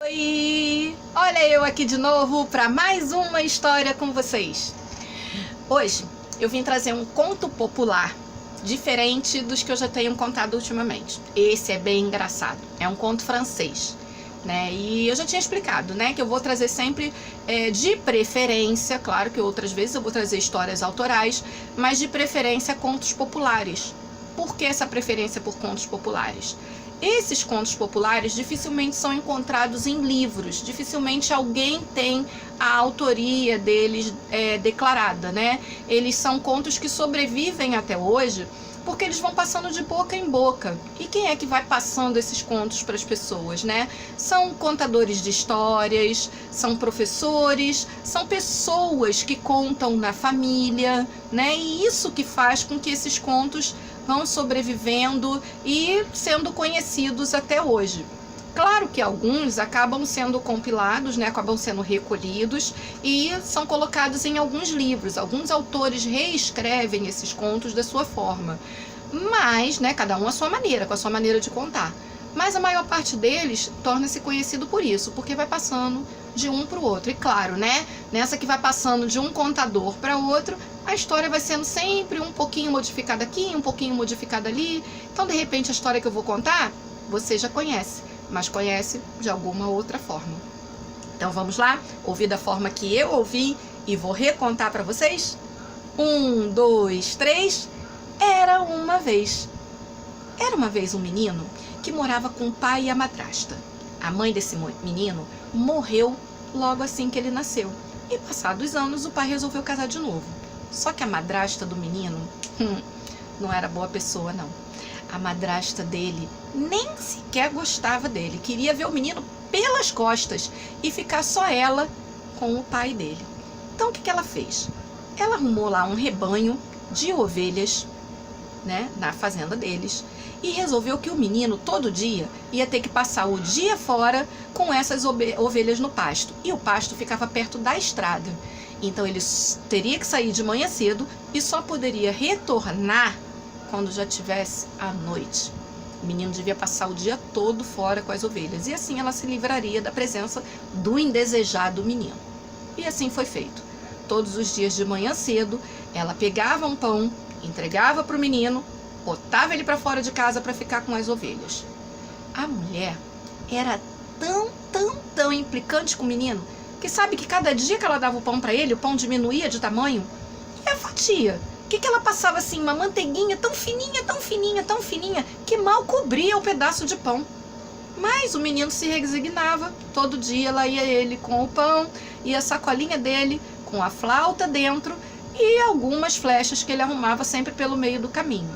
Oi! Olha eu aqui de novo para mais uma história com vocês. Hoje eu vim trazer um conto popular diferente dos que eu já tenho contado ultimamente. Esse é bem engraçado, é um conto francês, né? E eu já tinha explicado, né, que eu vou trazer sempre de preferência, claro que outras vezes eu vou trazer histórias autorais, mas de preferência contos populares. Por que essa preferência por contos populares? Esses contos populares dificilmente são encontrados em livros, dificilmente alguém tem a autoria deles declarada, né? Eles são contos que sobrevivem até hoje porque eles vão passando de boca em boca. E quem é que vai passando esses contos para as pessoas, né? São contadores de histórias, são professores, são pessoas que contam na família, né? E isso que faz com que esses contos vão sobrevivendo e sendo conhecidos até hoje. Claro que alguns acabam sendo compilados, né, acabam sendo recolhidos e são colocados em alguns livros. Alguns autores reescrevem esses contos da sua forma, mas, né, cada um à sua maneira, com a sua maneira de contar. Mas a maior parte deles torna-se conhecido por isso, porque vai passando de um para o outro. E claro, né, nessa que vai passando de um contador para outro, a história vai sendo sempre um pouquinho modificada aqui, um pouquinho modificada ali. Então, de repente, a história que eu vou contar, você já conhece, mas conhece de alguma outra forma. Então, vamos lá? Ouvir da forma que eu ouvi e vou recontar para vocês? 1, 2, 3. Era uma vez um menino que morava com o pai e a madrasta. A mãe desse menino morreu logo assim que ele nasceu. E passados anos, o pai resolveu casar de novo. Só que a madrasta do menino não era boa pessoa, não. A madrasta dele nem sequer gostava dele. Queria ver o menino pelas costas e ficar só ela com o pai dele. Então, o que ela fez? Ela arrumou lá um rebanho de ovelhas, né, na fazenda deles, e resolveu que o menino todo dia ia ter que passar o dia fora com essas ovelhas no pasto. E o pasto ficava perto da estrada. Então ele teria que sair de manhã cedo e só poderia retornar quando já tivesse à noite. O menino devia passar o dia todo fora com as ovelhas. E assim ela se livraria da presença do indesejado menino. E assim foi feito. Todos os dias de manhã cedo, ela pegava um pão, entregava para o menino, botava ele para fora de casa para ficar com as ovelhas. A mulher era tão implicante com o menino, que sabe que cada dia que ela dava o pão para ele, o pão diminuía de tamanho. E a fatia? Que ela passava assim, uma manteiguinha tão fininha, que mal cobria o pedaço de pão. Mas o menino se resignava. Todo dia ela ia ele com o pão e a sacolinha dele, com a flauta dentro e algumas flechas que ele arrumava sempre pelo meio do caminho.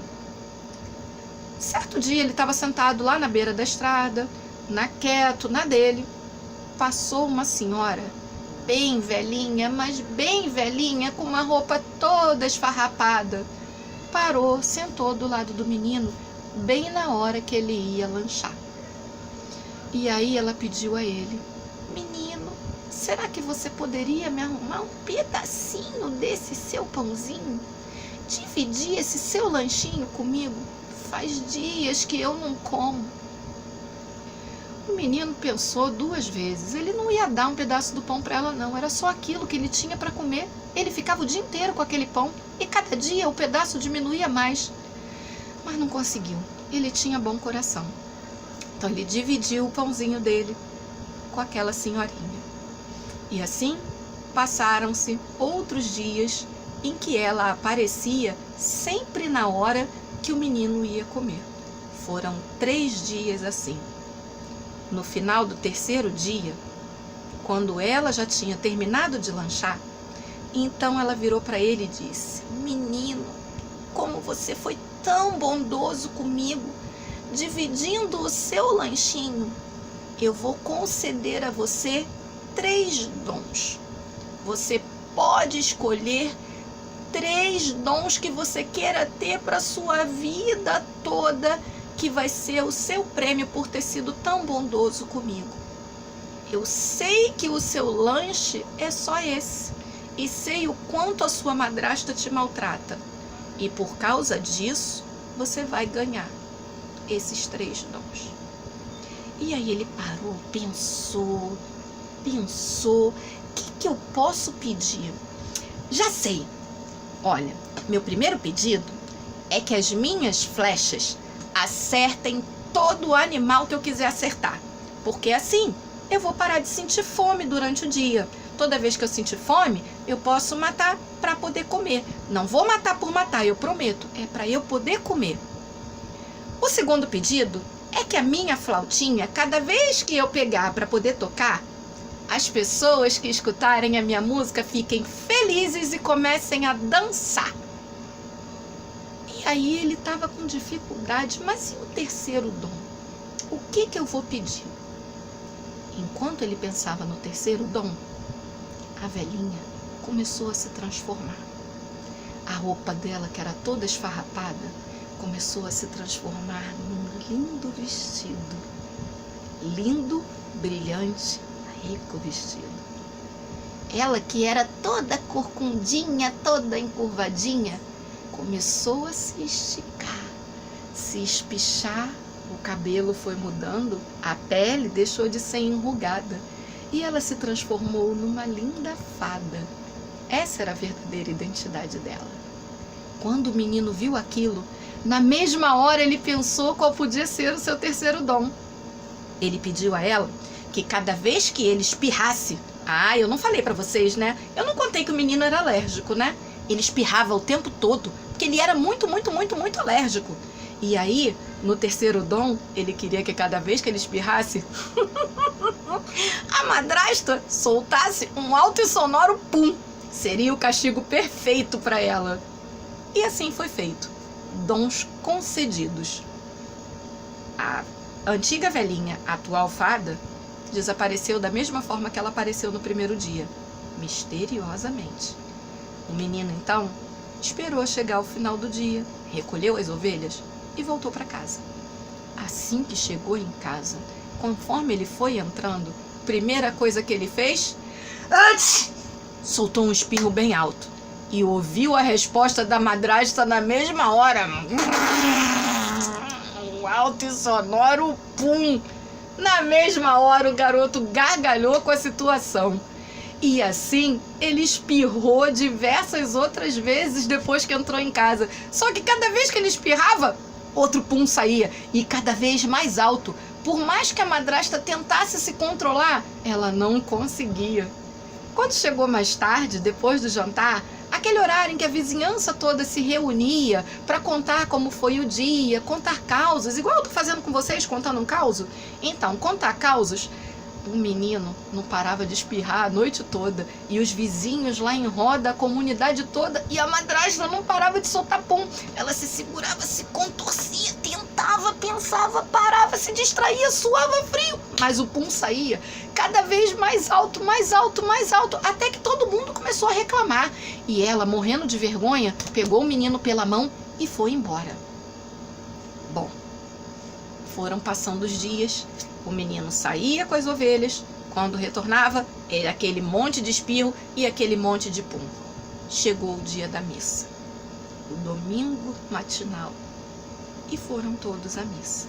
Certo dia ele estava sentado lá na beira da estrada, quieto, na dele. Passou uma senhora bem velhinha, mas bem velhinha, com uma roupa toda esfarrapada. Parou, sentou do lado do menino, bem na hora que ele ia lanchar. E aí ela pediu a ele: menino, será que você poderia me arrumar um pedacinho desse seu pãozinho? Dividir esse seu lanchinho comigo? Faz dias que eu não como. O menino pensou 2 vezes. Ele não ia dar um pedaço do pão para ela, não. Era só aquilo que ele tinha para comer. Ele ficava o dia inteiro com aquele pão e cada dia o pedaço diminuía mais. Mas não conseguiu. Ele tinha bom coração. Então ele dividiu o pãozinho dele com aquela senhorinha. E assim passaram-se outros dias em que ela aparecia sempre na hora que o menino ia comer. Foram 3 dias assim. No final do 3º dia, quando ela já tinha terminado de lanchar, então ela virou para ele e disse: menino, como você foi tão bondoso comigo, dividindo o seu lanchinho, eu vou conceder a você 3 dons. Você pode escolher 3 dons que você queira ter para a sua vida toda, que vai ser o seu prêmio por ter sido tão bondoso comigo. Eu sei que o seu lanche é só esse, e sei o quanto a sua madrasta te maltrata, e por causa disso, você vai ganhar esses 3 dons. E aí ele parou, pensou, o que eu posso pedir? Já sei. Olha, meu primeiro pedido é que as minhas flechas acertem todo o animal que eu quiser acertar. Porque assim, eu vou parar de sentir fome durante o dia. Toda vez que eu sentir fome, eu posso matar para poder comer. Não vou matar por matar, eu prometo. É para eu poder comer. O segundo pedido é que a minha flautinha, cada vez que eu pegar para poder tocar, as pessoas que escutarem a minha música fiquem felizes e comecem a dançar. E aí ele estava com dificuldade, mas e o terceiro dom? O que eu vou pedir? Enquanto ele pensava no terceiro dom, a velhinha começou a se transformar. A roupa dela, que era toda esfarrapada, começou a se transformar num lindo vestido. Lindo, brilhante, rico vestido. Ela, que era toda corcundinha, toda encurvadinha, começou a se esticar, se espichar. O cabelo foi mudando, a pele deixou de ser enrugada e ela se transformou numa linda fada. Essa era a verdadeira identidade dela. Quando o menino viu aquilo, na mesma hora ele pensou qual podia ser o seu terceiro dom. Ele pediu a ela que cada vez que ele espirrasse... eu não falei pra vocês, né? Eu não contei que o menino era alérgico, né? Ele espirrava o tempo todo, porque ele era muito alérgico. E aí, no terceiro dom, ele queria que cada vez que ele espirrasse, a madrasta soltasse um alto e sonoro pum. Seria o castigo perfeito para ela. E assim foi feito. Dons concedidos. A antiga velhinha, atual fada, desapareceu da mesma forma que ela apareceu no primeiro dia, misteriosamente. O menino, então, esperou chegar o final do dia, recolheu as ovelhas e voltou para casa. Assim que chegou em casa, conforme ele foi entrando, primeira coisa que ele fez, soltou um espirro bem alto e ouviu a resposta da madrasta na mesma hora. Um alto e sonoro pum. Na mesma hora o garoto gargalhou com a situação. E assim, ele espirrou diversas outras vezes depois que entrou em casa. Só que cada vez que ele espirrava, outro pum saía, e cada vez mais alto. Por mais que a madrasta tentasse se controlar, ela não conseguia. Quando chegou mais tarde, depois do jantar, aquele horário em que a vizinhança toda se reunia para contar como foi o dia, contar causos, igual eu tô fazendo com vocês, contando um caos. Então, contar causos, o menino não parava de espirrar a noite toda, e os vizinhos lá em roda, a comunidade toda, e a madrasta não parava de soltar pum. Ela se segurava, se contorcia, tentava, pensava, parava, se distraía, suava frio, mas o pum saía cada vez mais alto, até que todo mundo começou a reclamar. E ela, morrendo de vergonha, pegou o menino pela mão e foi embora. Bom, foram passando os dias, o menino saía com as ovelhas, quando retornava, era aquele monte de espirro e aquele monte de pum. Chegou o dia da missa, o domingo matinal, e foram todos à missa.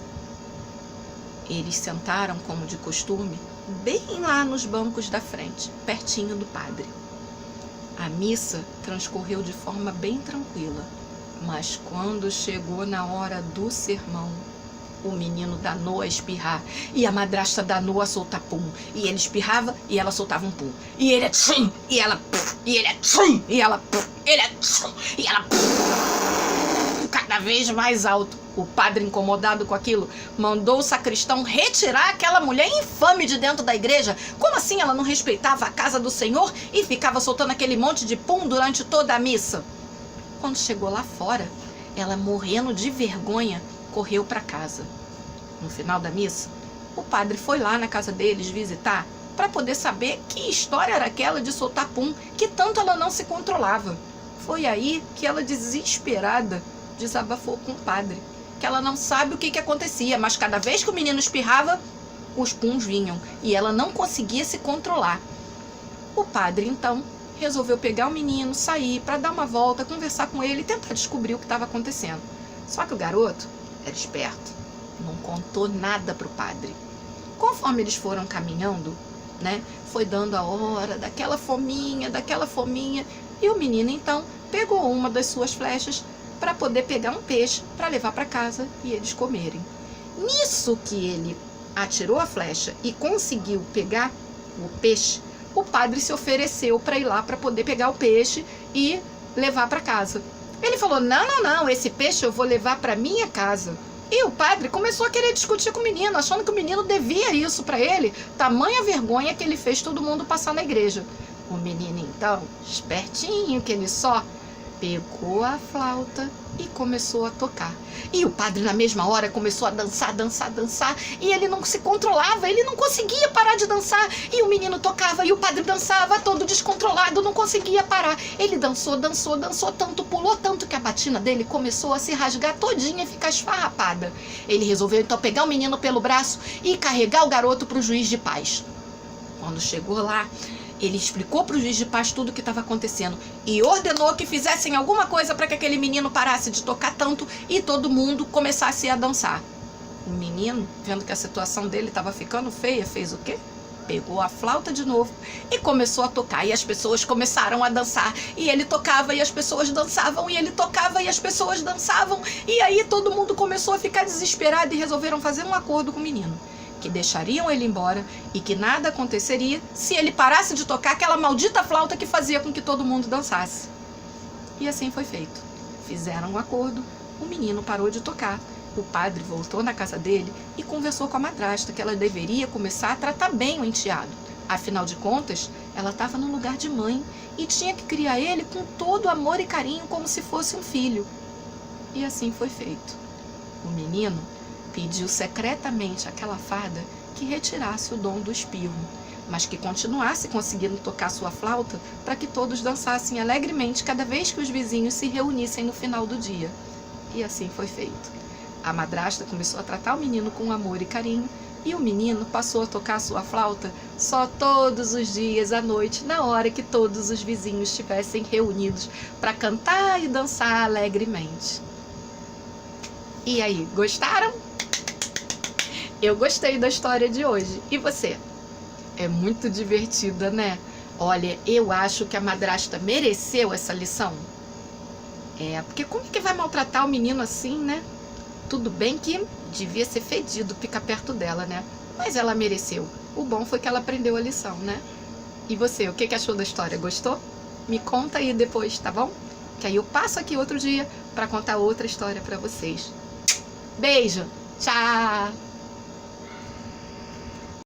Eles sentaram, como de costume, bem lá nos bancos da frente, pertinho do padre. A missa transcorreu de forma bem tranquila, mas quando chegou na hora do sermão, o menino danou a espirrar e a madrasta danou a soltar pum. E ele espirrava e ela soltava um pum. E ele tchum, e ela pum, e ele tchum, e ela pum, ele tchum, e ela pum. Cada vez mais alto. O padre, incomodado com aquilo, mandou o sacristão retirar aquela mulher infame de dentro da igreja. Como assim ela não respeitava a casa do Senhor e ficava soltando aquele monte de pum durante toda a missa? Quando chegou lá fora, ela, morrendo de vergonha, correu para casa. No final da missa, o padre foi lá na casa deles visitar para poder saber que história era aquela de soltar pum, que tanto ela não se controlava. Foi aí que ela, desesperada, desabafou com o padre, que ela não sabe o que acontecia, mas cada vez que o menino espirrava, os puns vinham e ela não conseguia se controlar. O padre, então, resolveu pegar o menino, sair para dar uma volta, conversar com ele e tentar descobrir o que estava acontecendo. Só que o garoto era esperto, não contou nada pro padre. Conforme eles foram caminhando, né, foi dando a hora daquela fominha, e o menino então pegou uma das suas flechas para poder pegar um peixe para levar para casa e eles comerem. Nisso que ele atirou a flecha e conseguiu pegar o peixe, o padre se ofereceu para ir lá para poder pegar o peixe e levar para casa. Ele falou: não, esse peixe eu vou levar para minha casa. E o padre começou a querer discutir com o menino, achando que o menino devia isso para ele, tamanha vergonha que ele fez todo mundo passar na igreja. O menino então, espertinho que ele só, pegou a flauta e começou a tocar. E o padre na mesma hora começou a dançar, e ele não se controlava, ele não conseguia parar de dançar. E o menino tocava e o padre dançava, todo descontrolado, não conseguia parar. Ele dançou tanto, pulou tanto que a batina dele começou a se rasgar todinha e ficar esfarrapada. Ele resolveu então pegar o menino pelo braço e carregar o garoto para o juiz de paz. Quando chegou lá, ele explicou para o juiz de paz tudo o que estava acontecendo e ordenou que fizessem alguma coisa para que aquele menino parasse de tocar tanto e todo mundo começasse a dançar. O menino, vendo que a situação dele estava ficando feia, fez o quê? Pegou a flauta de novo e começou a tocar. E as pessoas começaram a dançar. E ele tocava e as pessoas dançavam. E ele tocava e as pessoas dançavam. E aí todo mundo começou a ficar desesperado e resolveram fazer um acordo com o menino, que deixariam ele embora e que nada aconteceria se ele parasse de tocar aquela maldita flauta que fazia com que todo mundo dançasse. E assim foi feito. Fizeram um acordo, o menino parou de tocar, o padre voltou na casa dele e conversou com a madrasta que ela deveria começar a tratar bem o enteado. Afinal de contas, ela estava no lugar de mãe e tinha que criar ele com todo amor e carinho como se fosse um filho. E assim foi feito. O menino pediu secretamente àquela fada que retirasse o dom do espirro, mas que continuasse conseguindo tocar sua flauta para que todos dançassem alegremente cada vez que os vizinhos se reunissem no final do dia. E assim foi feito. A madrasta começou a tratar o menino com amor e carinho, e o menino passou a tocar sua flauta só todos os dias à noite, na hora que todos os vizinhos estivessem reunidos para cantar e dançar alegremente. E aí, gostaram? Eu gostei da história de hoje. E você? É muito divertida, né? Olha, eu acho que a madrasta mereceu essa lição. Porque como é que vai maltratar o menino assim, né? Tudo bem que devia ser fedido ficar perto dela, né? Mas ela mereceu. O bom foi que ela aprendeu a lição, né? E você, o que achou da história? Gostou? Me conta aí depois, tá bom? Que aí eu passo aqui outro dia para contar outra história para vocês. Beijo! Tchau!